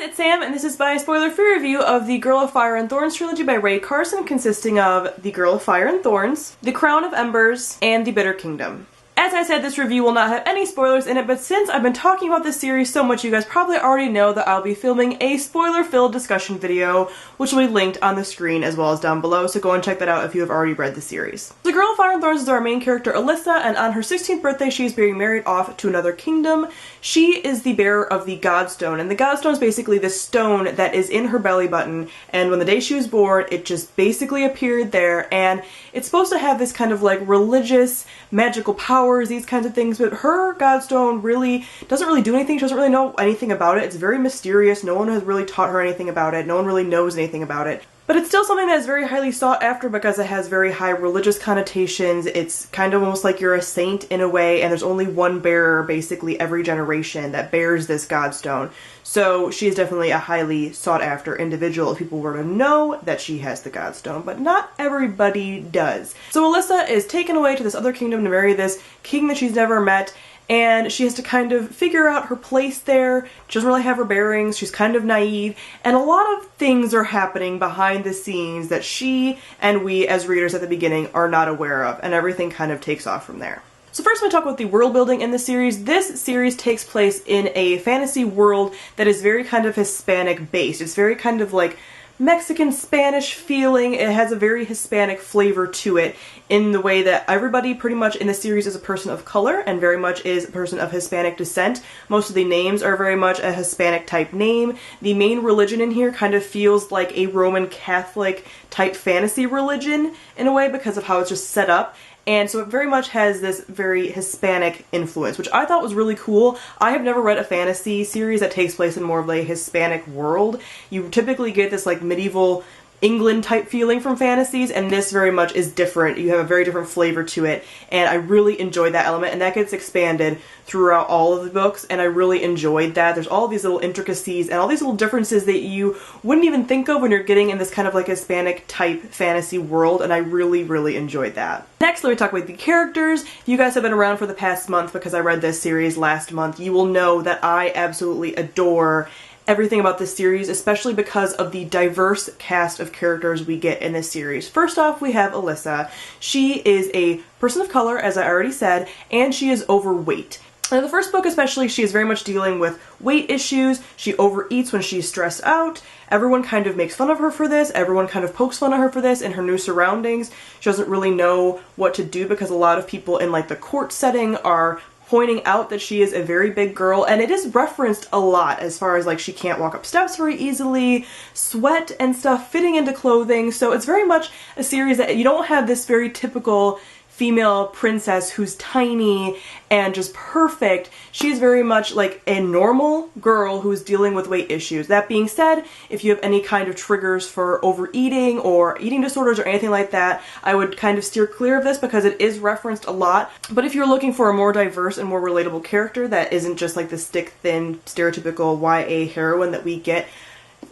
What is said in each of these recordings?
it's Sam, and this is my spoiler-free review of the Girl of Fire and Thorns trilogy by Ray Carson, consisting of The Girl of Fire and Thorns, The Crown of Embers, and The Bitter Kingdom. As I said, this review will not have any spoilers in it, but since I've been talking about this series so much, you guys probably already know that I'll be filming a spoiler-filled discussion video, which will be linked on the screen as well as down below, so go and check that out if you have already read the series. The Girl of Fire and Thorns is our main character, Alyssa, and on her 16th birthday, she is being married off to another kingdom. She is the bearer of the Godstone, and the Godstone is basically the stone that is in her belly button, and when the day she was born, it just basically appeared there, and it's supposed to have this kind of like religious, magical powers, these kinds of things, but her Godstone really doesn't really do anything. She doesn't really know anything about it. It's very mysterious. No one has really taught her anything about it. No one really knows anything about it. But it's still something that is very highly sought after because it has very high religious connotations. It's kind of almost like you're a saint in a way, and there's only one bearer basically every generation that bears this Godstone. So she is definitely a highly sought after individual if people were to know that she has the Godstone, but not everybody does. So Alyssa is taken away to this other kingdom to marry this king that she's never met, and she has to kind of figure out her place there. She doesn't really have her bearings, she's kind of naive, and a lot of things are happening behind the scenes that she and we as readers at the beginning are not aware of, and everything kind of takes off from there. So first I'm going to talk about the world building in the series. This series takes place in a fantasy world that is very kind of Hispanic based. It's very kind of like Mexican Spanish feeling. It has a very Hispanic flavor to it in the way that everybody pretty much in the series is a person of color and very much is a person of Hispanic descent. Most of the names are very much a Hispanic type name. The main religion in here kind of feels like a Roman Catholic type fantasy religion in a way because of how it's just set up. And so it very much has this very Hispanic influence, which I thought was really cool. I have never read a fantasy series that takes place in more of a Hispanic world. You typically get this like medieval England type feeling from fantasies, and this very much is different. You have a very different flavor to it, and I really enjoyed that element, and that gets expanded throughout all of the books, and I really enjoyed that. There's all these little intricacies and all these little differences that you wouldn't even think of when you're getting in this kind of like Hispanic type fantasy world, and I really, really enjoyed that. Next, let me talk about the characters. If you guys have been around for the past month because I read this series last month, you will know that I absolutely adore everything about this series, especially because of the diverse cast of characters we get in this series. First off, we have Alyssa. She is a person of color, as I already said, and she is overweight. In the first book especially, she is very much dealing with weight issues. She overeats when she's stressed out. Everyone kind of makes fun of her for this. Everyone kind of pokes fun at her for this in her new surroundings. She doesn't really know what to do because a lot of people in like the court setting are pointing out that she is a very big girl, and it is referenced a lot as far as like she can't walk up steps very easily, sweat and stuff fitting into clothing, so it's very much a series that you don't have this very typical female princess who's tiny and just perfect. She's very much like a normal girl who's dealing with weight issues. That being said, if you have any kind of triggers for overeating or eating disorders or anything like that, I would kind of steer clear of this because it is referenced a lot. But if you're looking for a more diverse and more relatable character that isn't just like the stick-thin, stereotypical YA heroine that we get,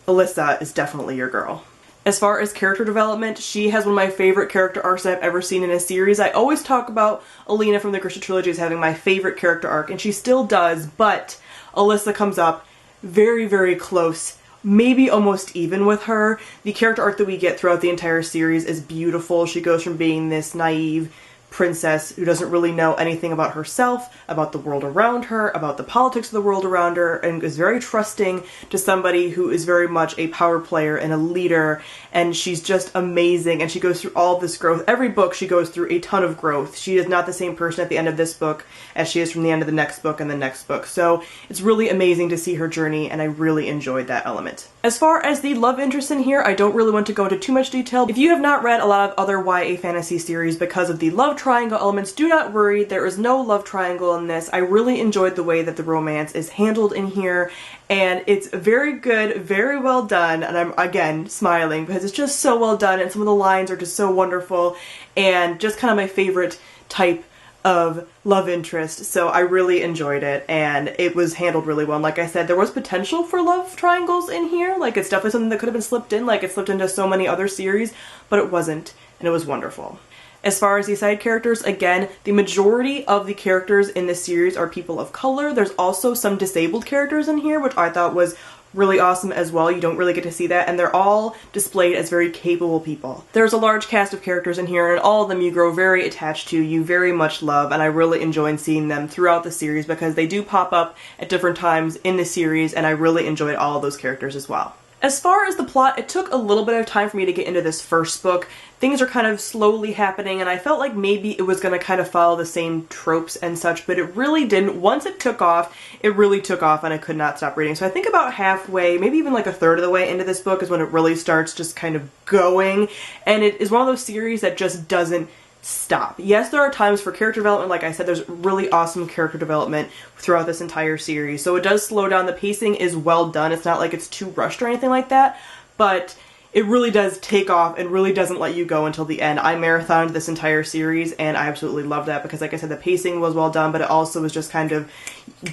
Alyssa is definitely your girl. As far as character development, she has one of my favorite character arcs that I've ever seen in a series. I always talk about Alina from the Thorns Trilogy as having my favorite character arc, and she still does, but Alyssa comes up very, very close, maybe almost even with her. The character arc that we get throughout the entire series is beautiful. She goes from being this naive princess who doesn't really know anything about herself, about the world around her, about the politics of the world around her, and is very trusting to somebody who is very much a power player and a leader, and she's just amazing, and she goes through all of this growth. Every book she goes through a ton of growth. She is not the same person at the end of this book as she is from the end of the next book and the next book, so it's really amazing to see her journey, and I really enjoyed that element. As far as the love interest in here, I don't really want to go into too much detail. If you have not read a lot of other YA fantasy series because of the love triangle elements, do not worry, there is no love triangle in this. I really enjoyed the way that the romance is handled in here, and it's very good, very well done, and I'm again smiling because it's just so well done, and some of the lines are just so wonderful, and just kind of my favorite type of love interest, so I really enjoyed it, and it was handled really well. And like I said, there was potential for love triangles in here, like it's definitely something that could have been slipped in, like it slipped into so many other series, but it wasn't, and it was wonderful. As far as the side characters, again, the majority of the characters in this series are people of color. There's also some disabled characters in here, which I thought was really awesome as well. You don't really get to see that, and they're all displayed as very capable people. There's a large cast of characters in here, and all of them you grow very attached to, you very much love, and I really enjoyed seeing them throughout the series because they do pop up at different times in the series, and I really enjoyed all of those characters as well. As far as the plot, it took a little bit of time for me to get into this first book. Things are kind of slowly happening, and I felt like maybe it was going to kind of follow the same tropes and such, but it really didn't. Once it took off, it really took off, and I could not stop reading. So I think about halfway, maybe even like a third of the way into this book is when it really starts just kind of going, and it is one of those series that just doesn't stop. Yes, there are times for character development. Like I said, there's really awesome character development throughout this entire series. So it does slow down. The pacing is well done. It's not like it's too rushed or anything like that, but it really does take off and really doesn't let you go until the end. I marathoned this entire series and I absolutely love that because, like I said, the pacing was well done, but it also was just kind of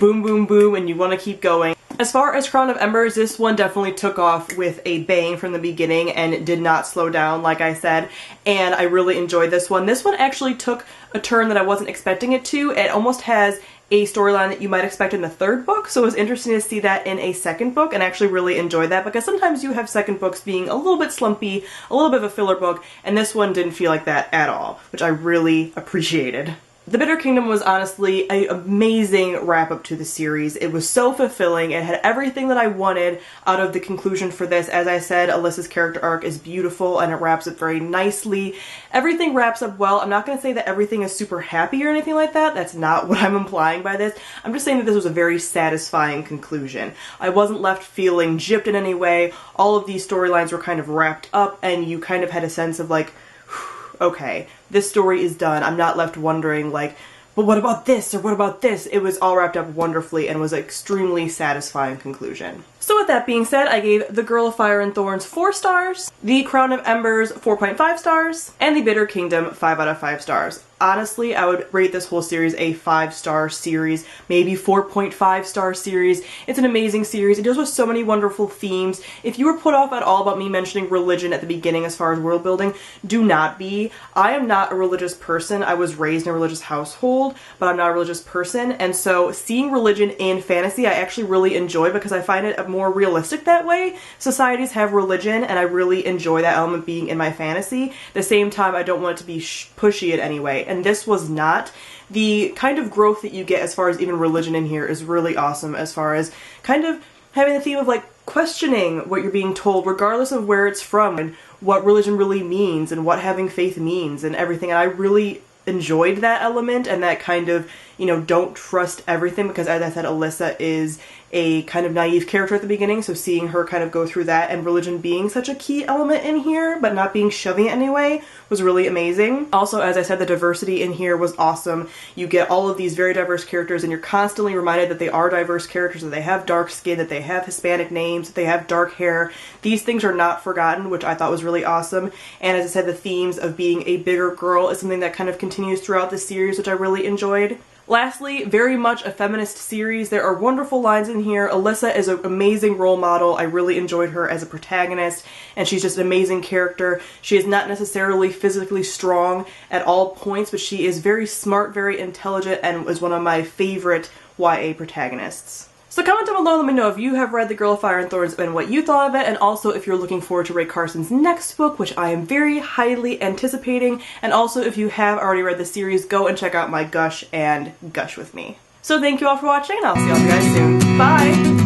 boom, boom, boom, and you want to keep going. As far as Crown of Embers, this one definitely took off with a bang from the beginning and did not slow down, like I said, and I really enjoyed this one. This one actually took a turn that I wasn't expecting it to. It almost has a storyline that you might expect in the third book, so it was interesting to see that in a second book, and actually really enjoyed that because sometimes you have second books being a little bit slumpy, a little bit of a filler book, and this one didn't feel like that at all, which I really appreciated. The Bitter Kingdom was honestly an amazing wrap-up to the series. It was so fulfilling. It had everything that I wanted out of the conclusion for this. As I said, Alyssa's character arc is beautiful and it wraps up very nicely. Everything wraps up well. I'm not going to say that everything is super happy or anything like that. That's not what I'm implying by this. I'm just saying that this was a very satisfying conclusion. I wasn't left feeling gypped in any way. All of these storylines were kind of wrapped up and you kind of had a sense of like, okay, this story is done. I'm not left wondering like, but what about this or what about this? It was all wrapped up wonderfully and was an extremely satisfying conclusion. So with that being said, I gave The Girl of Fire and Thorns 4 stars, The Crown of Embers 4.5 stars, and The Bitter Kingdom 5 out of 5 stars. Honestly, I would rate this whole series a 5-star series, maybe 4.5-star series. It's an amazing series. It deals with so many wonderful themes. If you were put off at all about me mentioning religion at the beginning as far as world building, do not be. I am not a religious person. I was raised in a religious household, but I'm not a religious person, and so seeing religion in fantasy I actually really enjoy because I find it more realistic that way. Societies have religion, and I really enjoy that element being in my fantasy. At the same time, I don't want it to be pushy in any way. And this was not. The kind of growth that you get as far as even religion in here is really awesome, as far as kind of having the theme of like questioning what you're being told regardless of where it's from and what religion really means and what having faith means and everything. And I really enjoyed that element and that kind of, you know, don't trust everything, because as I said, Alyssa is a kind of naive character at the beginning, so seeing her kind of go through that and religion being such a key element in here but not being shoving it anyway was really amazing. Also, as I said, the diversity in here was awesome. You get all of these very diverse characters and you're constantly reminded that they are diverse characters, that they have dark skin, that they have Hispanic names, that they have dark hair. These things are not forgotten, which I thought was really awesome. And as I said, the themes of being a bigger girl is something that kind of continues throughout the series, which I really enjoyed. Lastly, very much a feminist series. There are wonderful lines in here. Alyssa is an amazing role model. I really enjoyed her as a protagonist, and she's just an amazing character. She is not necessarily physically strong at all points, but she is very smart, very intelligent, and is one of my favorite YA protagonists. So comment down below, let me know if you have read The Girl of Fire and Thorns and what you thought of it, and also if you're looking forward to Rae Carson's next book, which I am very highly anticipating, and also if you have already read the series, go and check out my gush and gush with me. So thank you all for watching, and I'll see all you guys soon. Bye!